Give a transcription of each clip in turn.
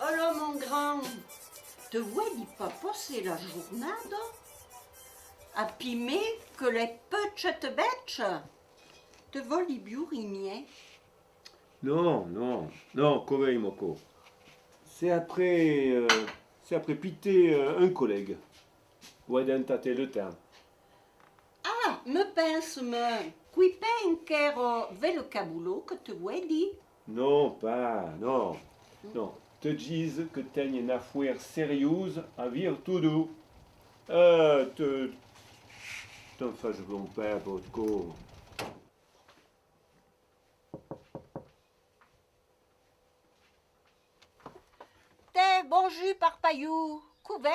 Alors mon grand, te vois-tu pas passer la journée à pimer que les petites bêches te voli biurimien? Non, Kovei Moko. C'est après piter un collègue. Ouais, d'entater le temps. Ah, me pense-me, qui penquero ve le caboulot que te vois-tu? Non. Te disent que t'as une affaire sérieuse à vire tout doux. T'en fais bon père, votre co. T'es bon jus par paillou, couveille?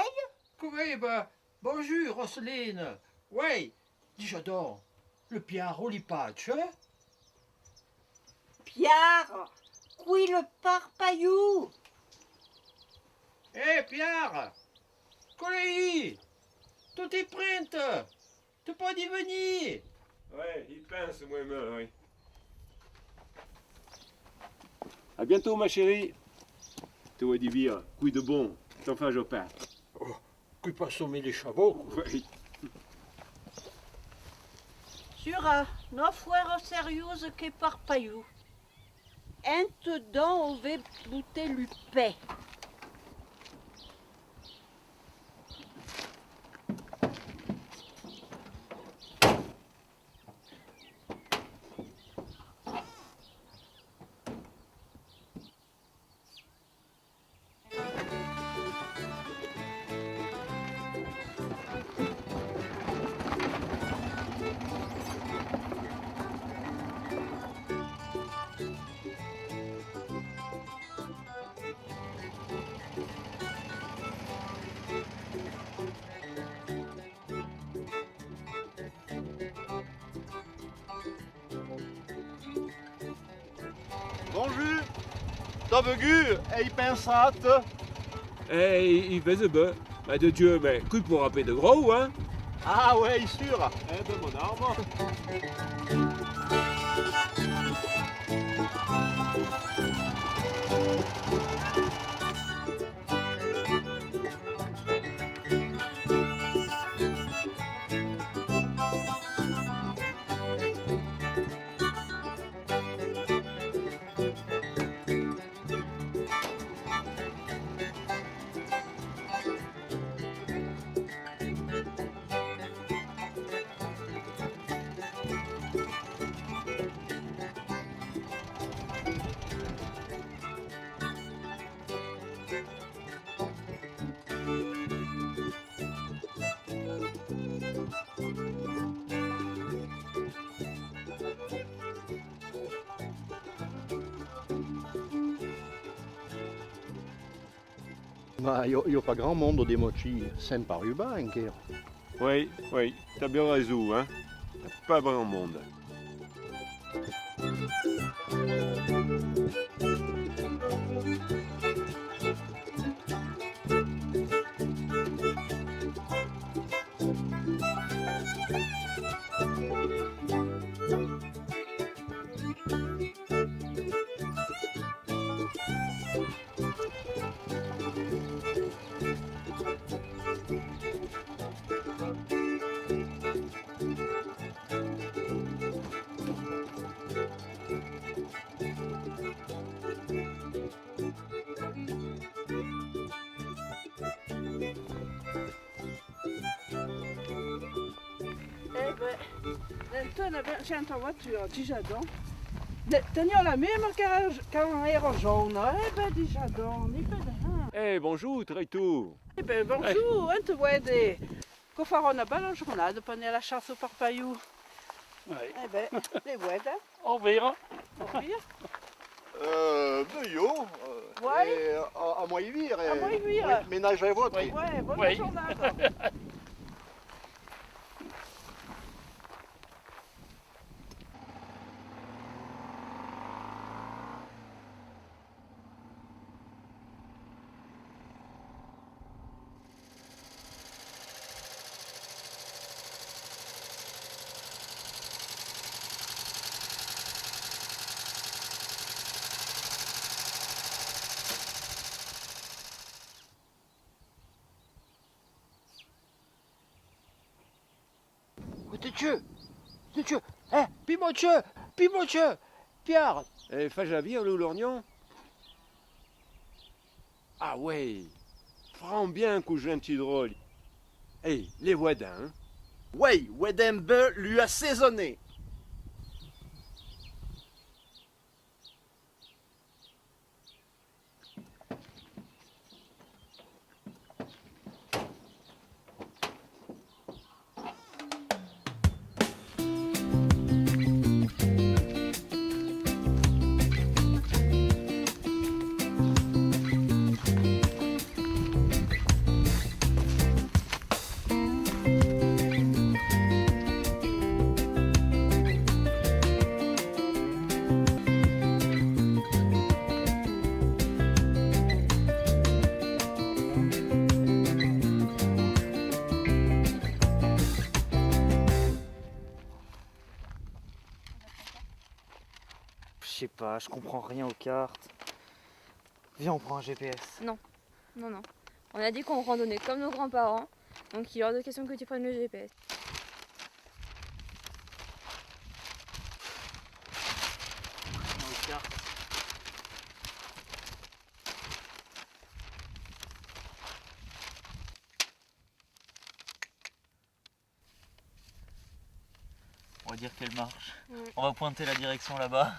Oui, bah, bonjour, Roselyne. Oui, déjà donc, le Pierre Olipatch, hein? Pierre, qui le par paillou? Hé, Pierre, collègue, tout est prêt, tu peux y venir. Ouais, il pense moi-même, oui. À bientôt, ma chérie. Te vois du vire, couille de bon, t'en fais au pain. Oh, qui pas sommer les chevaux? Oui. Sura, no fuero sérieuse que par paillou. Ente don ove bouter lupé. Bonjour, t'as vu, et pensate. Il faisait bien. Mais de Dieu, mais couille pour rapper de gros, hein? Ah ouais, sûr. Eh ben mon arme. Ma io pas grand monde des mochi, sympa ruban anche. Oui, t'as bien raison, hein? Pas grand monde. Eh ben, tu c'è una voiture, déjà donc. Teniamo la même qu'un aéro jaune. Eh ben, déjà donc, ni pas de Eh, bonjour, Traitou. Eh ben, bonjour, on te voit des... Qu'on fera une belle journée de prendre la chasse au parpaillou. Oui. Eh ben, les voix, hein. Au revoir. Au revoir. Ben yo. Ouais. Et à moi y vire. À moi y vire. Ménage à votre. Ouais, bonne Oui. journée. Monsieur, monsieur, puis monsieur, Pierre. Fais la vie, le lorgnon. Ah ouais, prends bien coup gentil drôle. Les voisins, hein. Ouais, Wedembe lui a saisonné. Je sais pas, je comprends rien aux cartes. Viens, on prend un GPS. Non. On a dit qu'on randonnait comme nos grands-parents, donc il est hors de question que tu prennes le GPS. Aux cartes. On va dire qu'elle marche. Ouais. On va pointer la direction là-bas.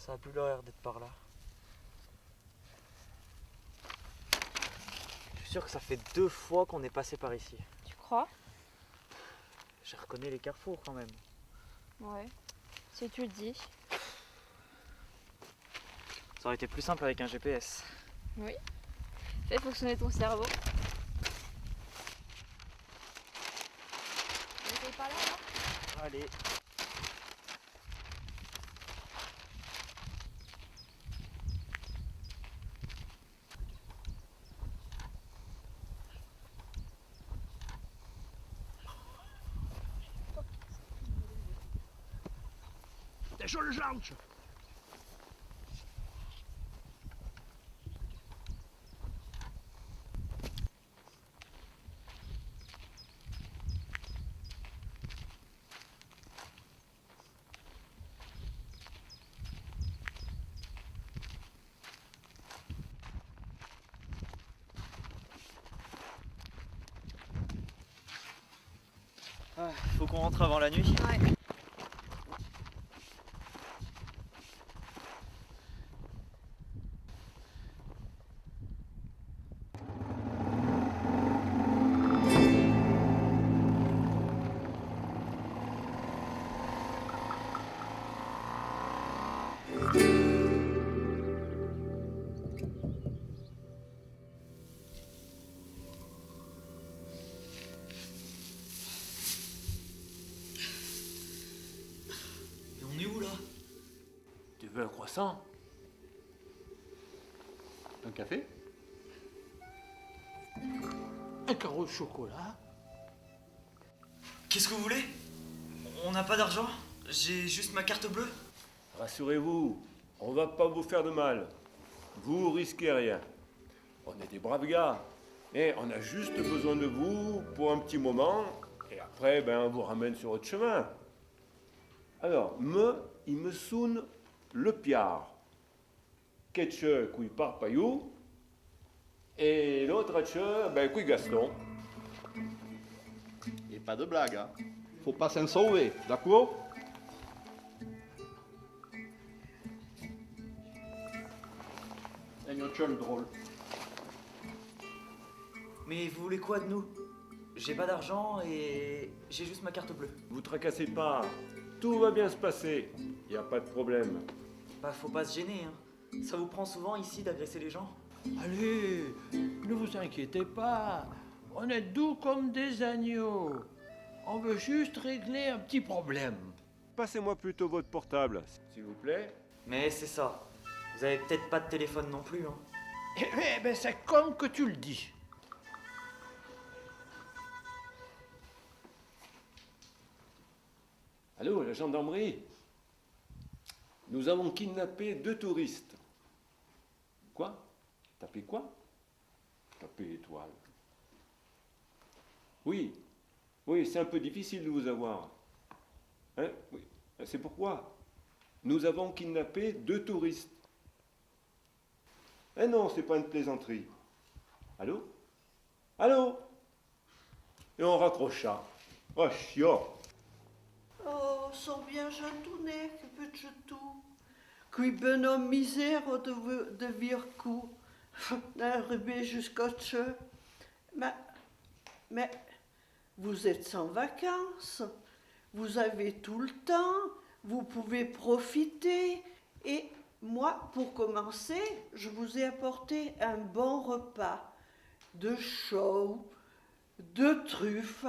Ça a plus l'air d'être par là. Je suis sûr que ça fait 2 fois qu'on est passé par ici. Tu crois? Je reconnais les carrefours quand même. Ouais. Si tu le dis. Ça aurait été plus simple avec un GPS. Oui. Fais fonctionner ton cerveau. On essaye pas là, là? Allez. T'es sur le janche. Faut qu'on rentre avant la nuit. Ouais. Et on est où là? Tu veux un croissant? Un café? Un carreau de chocolat. Qu'est-ce que vous voulez? On n'a pas d'argent? J'ai juste ma carte bleue. Rassurez-vous, on va pas vous faire de mal. Vous risquez rien. On est des braves gars. Et on a juste besoin de vous pour un petit moment. Et après, on vous ramène sur votre chemin. Alors, il me sonne le piard. Ketche, couille par paillou. Et l'autre, couille Gaston. Et pas de blague, hein. Faut pas s'en sauver, d'accord? Un autre drôle. Mais vous voulez quoi de nous? J'ai pas d'argent et j'ai juste ma carte bleue. Vous tracassez pas. Tout va bien se passer. Il n'y a pas de problème. Bah faut pas se gêner, hein. Ça vous prend souvent ici d'agresser les gens? Allez, ne vous inquiétez pas. On est doux comme des agneaux. On veut juste régler un petit problème. Passez-moi plutôt votre portable, s'il vous plaît. Mais c'est ça. Vous avez peut-être pas de téléphone non plus, hein. Eh ben, c'est comme que tu le dis. Allô, la gendarmerie? Nous avons kidnappé 2 touristes. Quoi? Tapé quoi? Tapé étoile. Oui, oui, c'est un peu difficile de vous avoir. Hein? Oui. C'est pourquoi nous avons kidnappé 2 touristes. Eh non, c'est pas une plaisanterie. Allô? Allô? Et on raccrocha. Oh, chiant. Oh, sont bien gentounet, que peux-tu tout? Qui bonhomme misère de vircou, d'arriver jusqu'au tcheu. Mais, vous êtes sans vacances, vous avez tout le temps, vous pouvez profiter. Et moi, pour commencer, je vous ai apporté un bon repas de chou, de truffes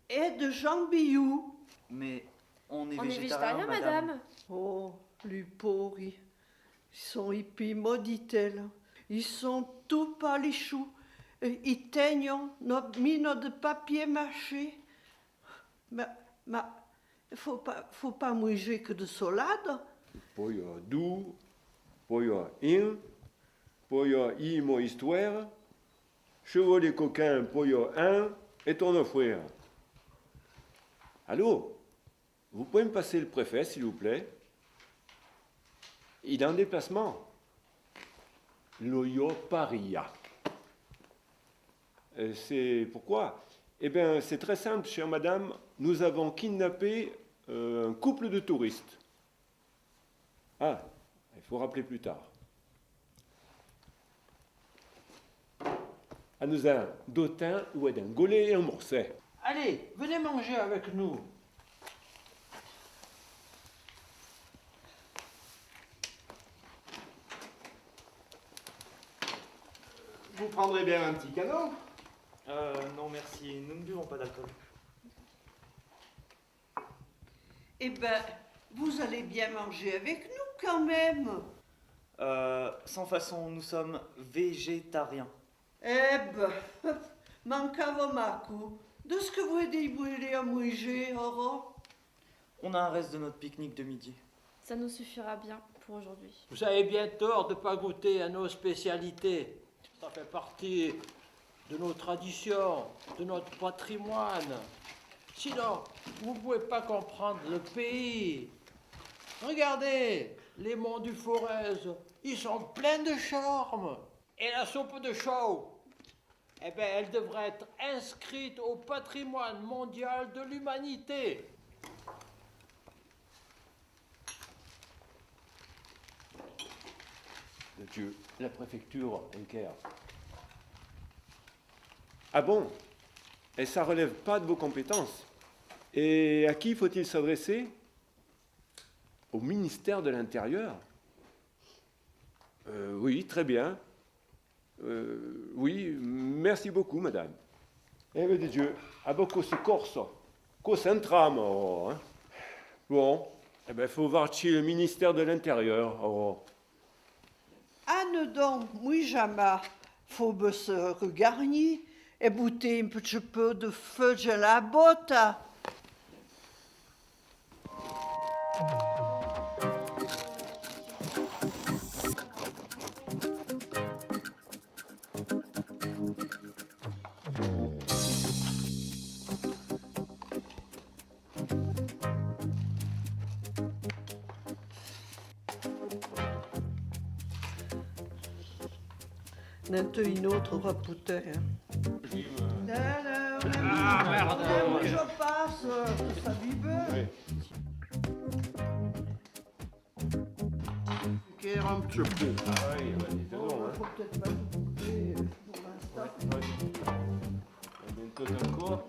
et de jambillou. Mais on est On est végétarien, végétarien, madame. Oh, les pauvres, ils sont hippie, dit-elle. Ils sont tout palichous. Ils teignent notre mine de papier mâché. Mais, faut pas manger que de salade. Poi du, poi in, poi imo histoire, chevaux des coquins, poi un, et ton frère. Allô? Vous pouvez me passer le préfet, s'il vous plaît? Il est en déplacement. Loyo Paria. C'est pourquoi? Eh bien, c'est très simple, chère madame. Nous avons kidnappé un couple de touristes. Ah, il faut rappeler plus tard. À nous un dotin ou d'un golé et un morcet. Allez, venez manger avec nous. Vous prendrez bien un petit canot? Non merci, nous ne buvons pas d'alcool. Eh ben, vous allez bien manger avec nous quand même. Sans façon, nous sommes végétariens. Eh ben, mancavo macu. De ce que vous voulez à manger, Oro? On a un reste de notre pique-nique de midi. Ça nous suffira bien pour aujourd'hui. Vous avez bien tort de ne pas goûter à nos spécialités. Ça fait partie de nos traditions, de notre patrimoine. Sinon, vous ne pouvez pas comprendre le pays. Regardez, les monts du Forez, ils sont pleins de charme. Et la soupe de chou, eh bien, elle devrait être inscrite au patrimoine mondial de l'humanité. De Dieu, la préfecture en Caire. Ah bon? Et ça relève pas de vos compétences. Et à qui faut-il s'adresser? Au ministère de l'Intérieur? Oui, très bien. Oui, merci beaucoup, madame. Eh bien, de Dieu, a beaucoup se corso, cosa entramo, hein? Bon, eh bien, il faut voir chez le ministère de l'Intérieur. Oh. Anne donc, oui, jamais, faut be se regarder et bouter un petit peu de feu de la botte. N'ente une autre rapouté. Ah, merde. Je passe, ça vive. Qu'est-ce un petit peu? Ah oui, disons, hein. Faut peut-être pas tout couper pour l'instant. Bientôt encore.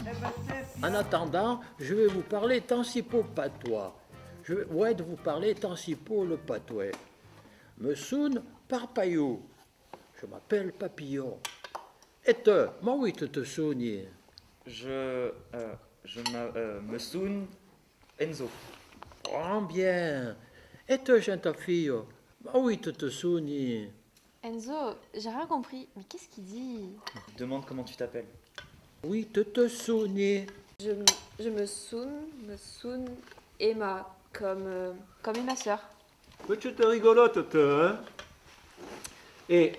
Eh ben, c'est En attendant, je vais vous parler tansipo patois. Je vais vous parler tansipo le patois. Me soun parpayou. Je m'appelle Papillon. Et toi, moi oui te soigner. Je me soun Enzo. Oh bien. Et toi, jeune ta fille, moi oui te soigner. Enzo, j'ai rien compris. Mais qu'est-ce qu'il dit? Demande comment tu t'appelles. Oui te soigner. Je me soun Emma, comme Emma sœur. Petite rigolote, toi, hein? Et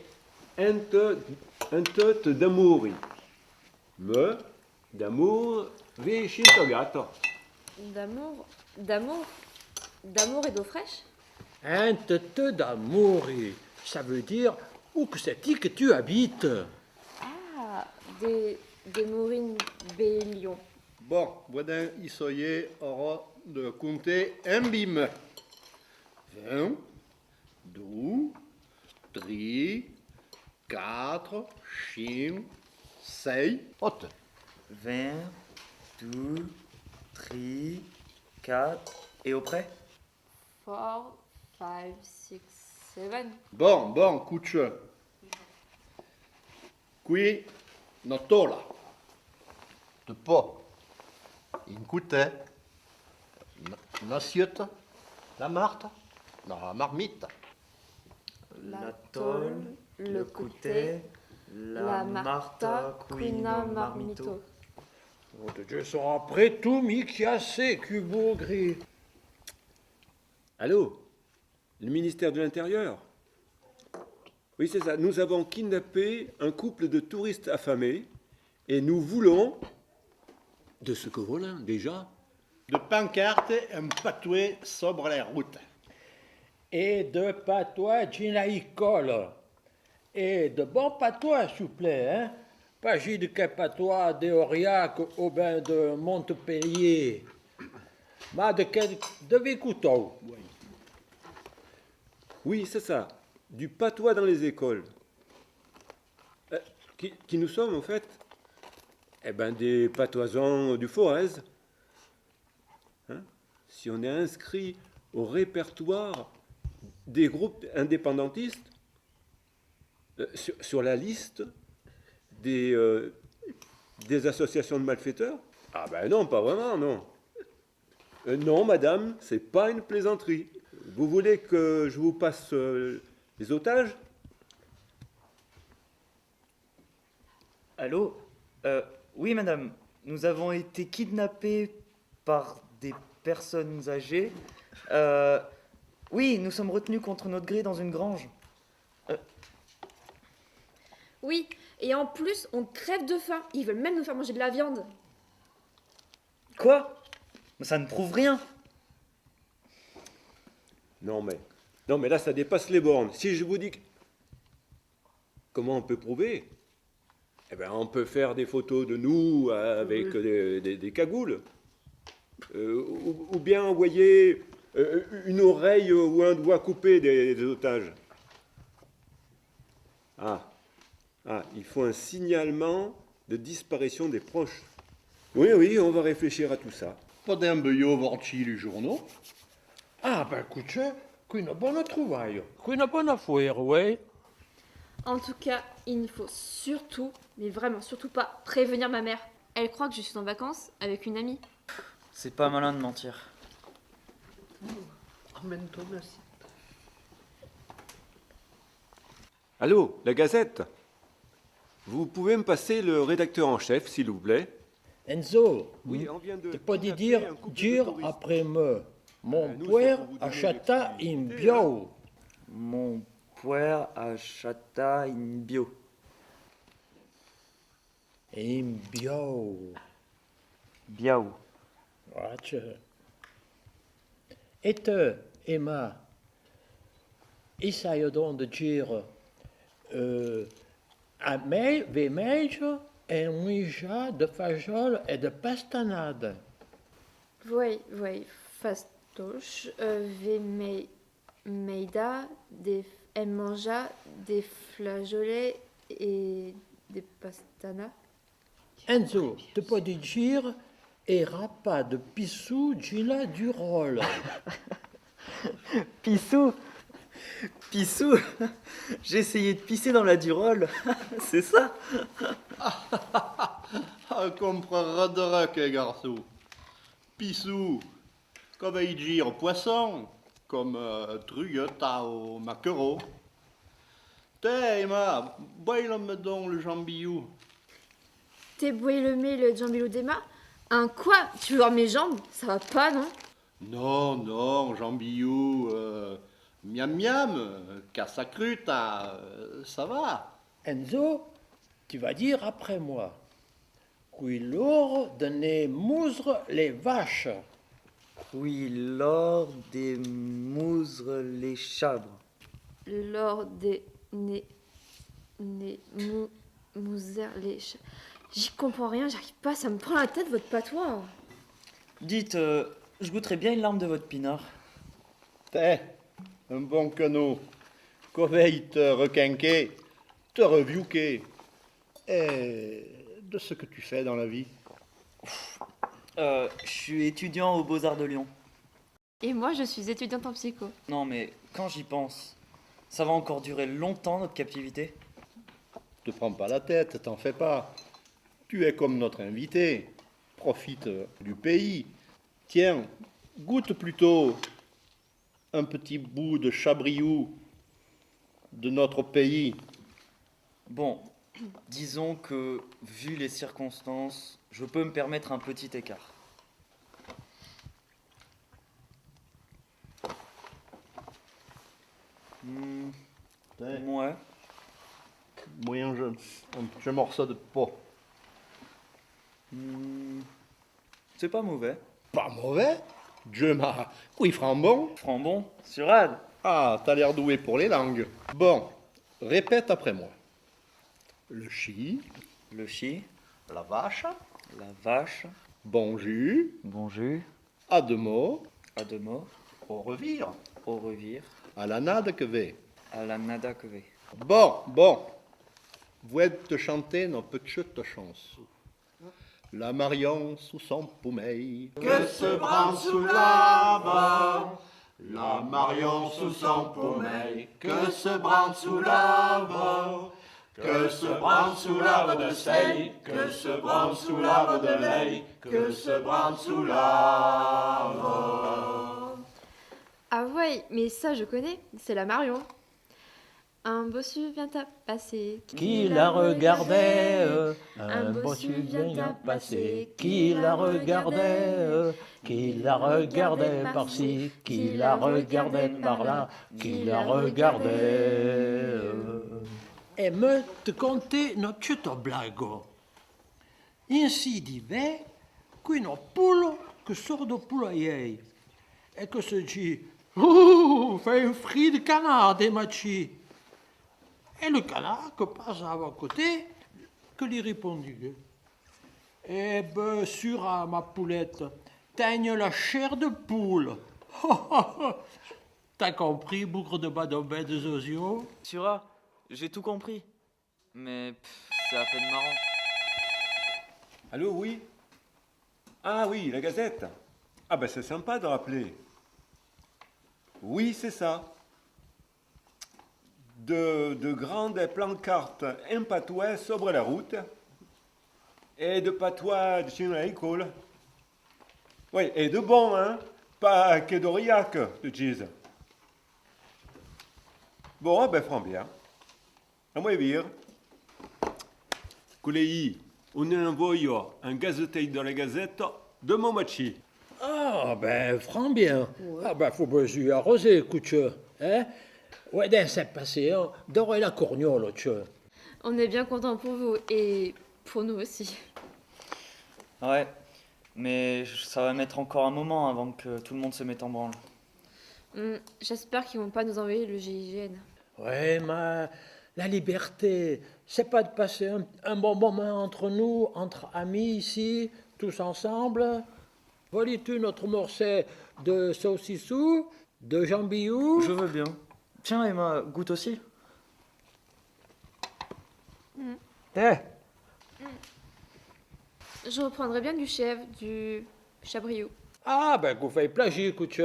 un tot d'amour. Me, d'amour, vi scintogato. D'amour, et d'eau fraîche? Un te d'amouri, ça veut dire où que c'est-il que tu habites? Ah, des mourines bélions. Bon, voilà, isoye aura de compter un bim. 20, 12, 3, 4, 5, 6, 8. 20, 12, 3, 4, et auprès? 4, 5, 6, 7. Bon, cuccio. Qui, notola. De po. In cutte. L'assiette. La marthe. La marmite. La tôle, le coutet, la marta, quina marmito. Oh, de Dieu sont après tout mi chiassé, cubo gris. Allô? Le ministère de l'Intérieur? Oui, c'est ça. Nous avons kidnappé un couple de touristes affamés et nous voulons, de ce que voilà déjà, De pancarte, un patoué sobre les routes. Et de patois ginaïcole. Et de bon patois, s'il vous plaît, hein? Pas de quel patois d'Aurillac au bain de Montpellier. Mais de Vicouteau. oui, c'est ça, du patois dans les écoles. Qui nous sommes, en fait? Eh ben, des patoisans du Forez. Hein? Si on est inscrit au répertoire des groupes indépendantistes, sur la liste des associations de malfaiteurs? Ah ben non, pas vraiment, non. Non, madame, c'est pas une plaisanterie. Vous voulez que je vous passe les otages? Allô? Oui, madame, nous avons été kidnappés par des personnes âgées. Oui, nous sommes retenus contre notre gré dans une grange. Oui, et en plus, on crève de faim. Ils veulent même nous faire manger de la viande. Quoi? Ça ne prouve rien. Non, mais là, ça dépasse les bornes. Si je vous dis que... Comment on peut prouver? Eh bien, on peut faire des photos de nous avec des cagoules. Ou bien envoyer une oreille ou un doigt coupé des otages. Il faut un signalement de disparition des proches. Oui, on va réfléchir à tout ça. Pas d'un beillot vorci les journaux. Ah, ben écoute, qu'une bonne trouvaille. Qu'une bonne affaire, oui. En tout cas, il ne faut surtout, mais vraiment surtout pas, prévenir ma mère. Elle croit que je suis en vacances avec une amie. C'est pas malin de mentir. Emmène-toi aussi. Allô, la Gazette? Vous pouvez me passer le rédacteur en chef, s'il vous plaît? Enzo, Oui, on vient de... tu peux kidnapper dire un couple de dire touristes. après me. Mon Nous, c'est père pour vous donner acheta des in petites bio. Mon puer achata in bio. In bio. Biao. Watch. Et te, Emma, essaye donc de dire a me, vemejo et mija de fajol et de pastanade. Oui, fastoche, meida, elle mangea des flageolets et des pastanas. Enzo, tu peux dire et rapa de pissou gila du rôle. Pissou. Pissou. J'ai essayé de pisser dans la Durole. C'est ça? Comprendra que garçon. Pissou, comme il dit au poisson, comme trugueta au maquereau. T'es, Emma, baille-moi donc le jambillou. T'es boué le jambilou d'Emma? Un quoi? Tu veux voir mes jambes? Ça va pas, non? Non, jambillou, miam miam, cassacruta, ça va. Enzo, tu vas dire après moi. Qui lourd de mousre les vaches. Oui, l'or des mousres les chabres. Lors des mousères les J'y comprends rien, j'arrive pas, ça me prend la tête votre patois. Dites, je goûterais bien une larme de votre pinard. T'es un bon canot. Qu'oveille te requinquer, te reviouquer. Et de ce que tu fais dans la vie. Je suis étudiant aux Beaux-Arts de Lyon. Et moi, je suis étudiante en psycho. Non, mais quand j'y pense, ça va encore durer longtemps notre captivité. Te prends pas la tête, t'en fais pas. Tu es comme notre invité. Profite du pays. Tiens, goûte plutôt un petit bout de chabriou de notre pays. Bon, disons que, vu les circonstances, je peux me permettre un petit écart. Ouais. Moyen jeune, un petit morceau de peau. C'est pas mauvais. Pas mauvais. Dieu m'a... Oui, frambon. Frambon, surade. Ah, t'as l'air doué pour les langues. Bon, répète après moi. Le chi, Le chi, la vache, la vache, bon jus, bon jus, à deux mots, à deux mots, au revire, au revire, à la nade que vais. à la nada que ve. Bon. Vous êtes te chanter nos petites chansons. La Marion sous son pommeil. Que se branle sous l'avant, la Marion sous son pommeil. Que se branle sous l'avant, que se branle sous l'arbre de seille, que se branle sous l'arbre de lait, que se branle sous l'avant. Ah ouais, mais ça je connais, c'est la Marion. Un bossu vient à passer. Qui la regardait, un bossu vient à passer. Qui la regardait, qui la regardait par-ci, qui la regardait par-là, qui la regardait. Et me te conter une petite blague. Ainsi d'hiver, qu'une poule que sort de poulailler et que se dit « Ouh, fais un frit de canard des machis !» Et le canard que passe à mon côté, que lui répondit « Eh ben, sur à ma poulette, teigne la chair de poule. » T'as compris, bougre de badombe de Zozio? Sura, j'ai tout compris. Mais c'est à peine marrant. Allô, oui? Ah oui, la Gazette. Ah ben c'est sympa de rappeler. Oui, c'est ça. De grandes pancartes impatouées sobre la route et de patois de chien à l'école. Oui, et de bon, hein? Pas que d'oriac de cheese. Bon, ben, franc bien. À moi dire. Collègue, on envoie un gazeteil dans la Gazette de mon machi. Ah, ben, franc bien. Ah, ben, faut pas y arroser, écoute, hein? Ouais, d'un c'est passé, hein? D'or et la corgnole, tu vois. On est bien content pour vous et pour nous aussi. Ouais, mais ça va mettre encore un moment avant que tout le monde se mette en branle. J'espère qu'ils vont pas nous envoyer le GIGN. Ouais, mais la liberté, c'est pas de passer un bon moment entre nous, entre amis ici, tous ensemble. Volis-tu notre morceau de saucissou, de jambillou? Je veux bien. Tiens, Emma, goûte aussi. Je reprendrai bien du chèvre, du chabriou. Ah, ben, qu'on fait plagier, écoute,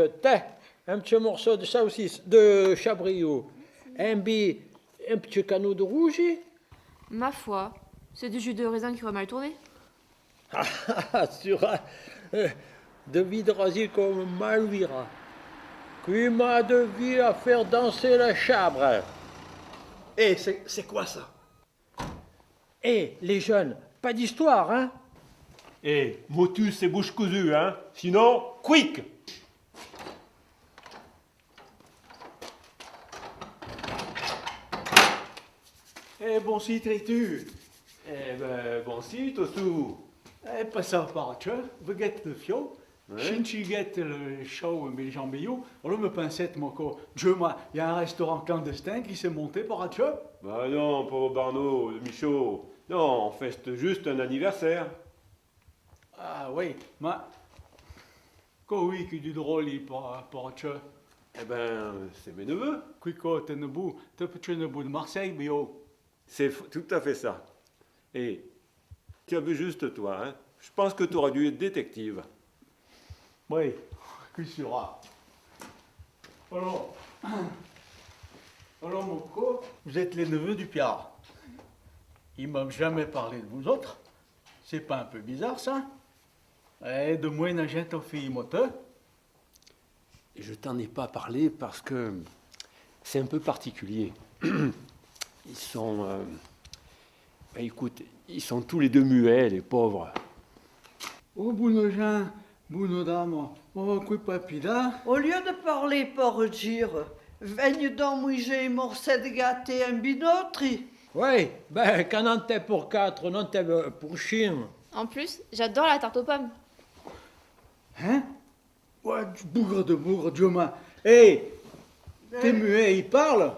un petit morceau de saucisse, de chabriou, un petit canot de rouge. Ma foi, c'est du jus de raisin qui aurait mal tourné. Ah, sur de vidrasier comme Malvira, qui m'a de vie à faire danser la chabre. Eh, c'est quoi ça? Eh, les jeunes, pas d'histoire, hein? Eh, motus et bouche cousue, hein? Sinon, quick! Eh, bon si, tu. Eh ben, bon si, Tossou. Passar par tja, veget le fio, Ouais. chinchiget le show mais jambillou, alors me pensette mon co, Dieu moi, il y a un restaurant clandestin qui s'est monté par tja. Bah non, pauvre Barnaud, Michaud. Non, on fête juste un anniversaire. Ah oui, mais co oui qui du drôle par tja. Eh ben, c'est mes neveux. Quico t'es nebou de Marseille, bio. C'est tout à fait ça. Et tu as vu juste toi, hein. Je pense que tu aurais dû être détective. Oui, qui sera. Alors, mon co, vous êtes les neveux du Piard. Ils m'ont jamais parlé de vous autres. C'est pas un peu bizarre, ça? Et de moins un gente au fille moteur. Et je t'en ai pas parlé parce que c'est un peu particulier. Ils sont... bah, écoute, ils sont tous les deux muets, les pauvres. Oh, bonne gens, bonne dame, oh, quoi papida. Au lieu de parler pour dire, veigne donc mouiller morcette gâté un binotri. Oui, ben, quand on t'es pour 4, non t'es pour chien. En plus, j'adore la tarte aux pommes. Hein? Ouais, du bougre de bougre, Dieu m'a. Hé, t'es muet, il parle?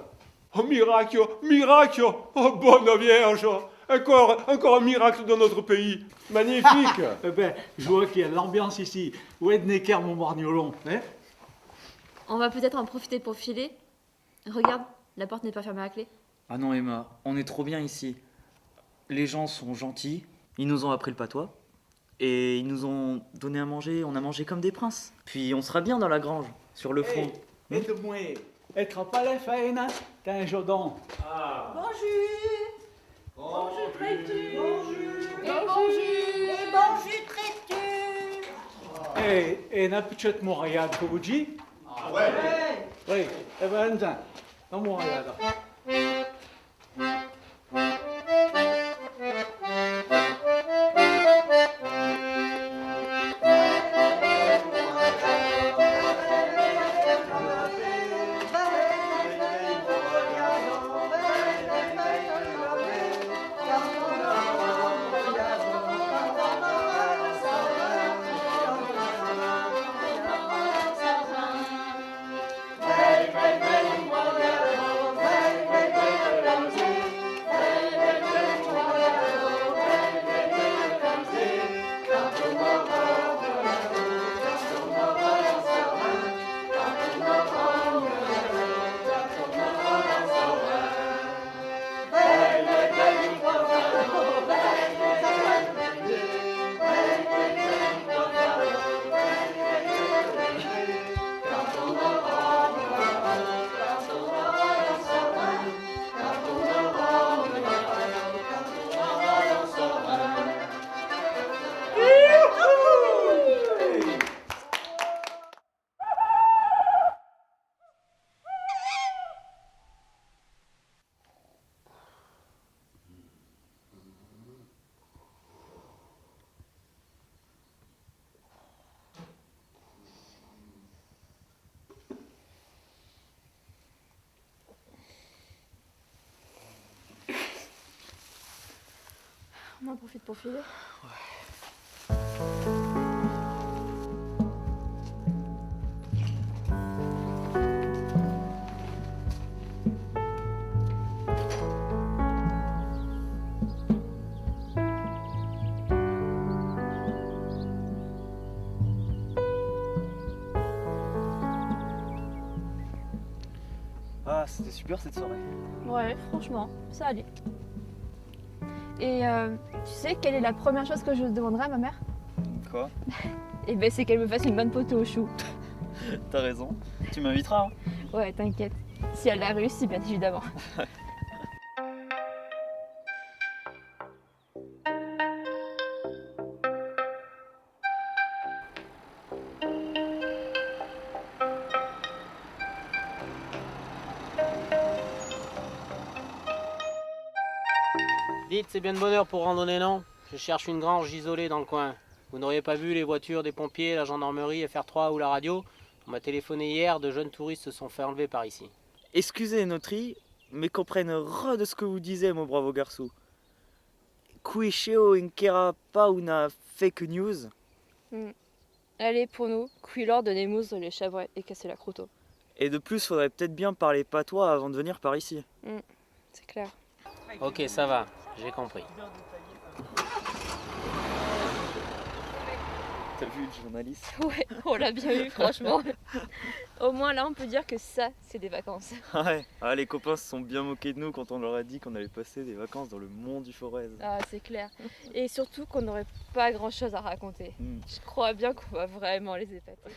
Oh, miracle, miracle. Oh, bonne Vierge. Encore un miracle dans notre pays. Magnifique. Eh ben, je vois qu'il y a de l'ambiance ici. Où est Necker, mon margnolon, hein? On va peut-être en profiter pour filer. Regarde, la porte n'est pas fermée à clé. Ah non Emma, on est trop bien ici. Les gens sont gentils, ils nous ont appris le patois, et ils nous ont donné à manger, on a mangé comme des princes. Puis on sera bien dans la grange, sur le front. Et de moi, être pas la faine, t'as un jodon. Bonjour. Bonjour, traiteur. Bonjour, traiteur. Et n'a peut-être Montréal, que vous dites? Ah ouais. Oui, eh ben, attends, dans Montréal. On en profite pour filer. Ah, c'était super cette soirée. Ouais, franchement, ça allait. Et tu sais quelle est la première chose que je demanderai à ma mère? Quoi? Eh ben c'est qu'elle me fasse une bonne potée au chou. T'as raison. Tu m'inviteras, hein? Ouais, t'inquiète. Si elle l'a réussi, bien évidemment. Dites, c'est bien de bonne heure pour randonner, non? Je cherche une grange isolée dans le coin. Vous n'auriez pas vu les voitures des pompiers, la gendarmerie, FR3 ou la radio? On m'a téléphoné hier, de jeunes touristes se sont fait enlever par ici. Excusez, Notri, mais qu'on prenne ras de ce que vous disiez, mon bravo garçon. Cuisheo inkera pa una fake news. Allez, pour nous, Quilor de Nemours les Chavrais et casser la croûte. Et de plus, faudrait peut-être bien parler patois avant de venir par ici. C'est clair. Ok, ça va, j'ai compris. T'as vu le journaliste? Ouais, on l'a bien eu, franchement. Au moins, là, on peut dire que ça, c'est des vacances. Ouais, les copains se sont bien moqués de nous quand on leur a dit qu'on allait passer des vacances dans le Mont du Forez. Ah, c'est clair. Et surtout qu'on n'aurait pas grand-chose à raconter. Je crois bien qu'on va vraiment les épater.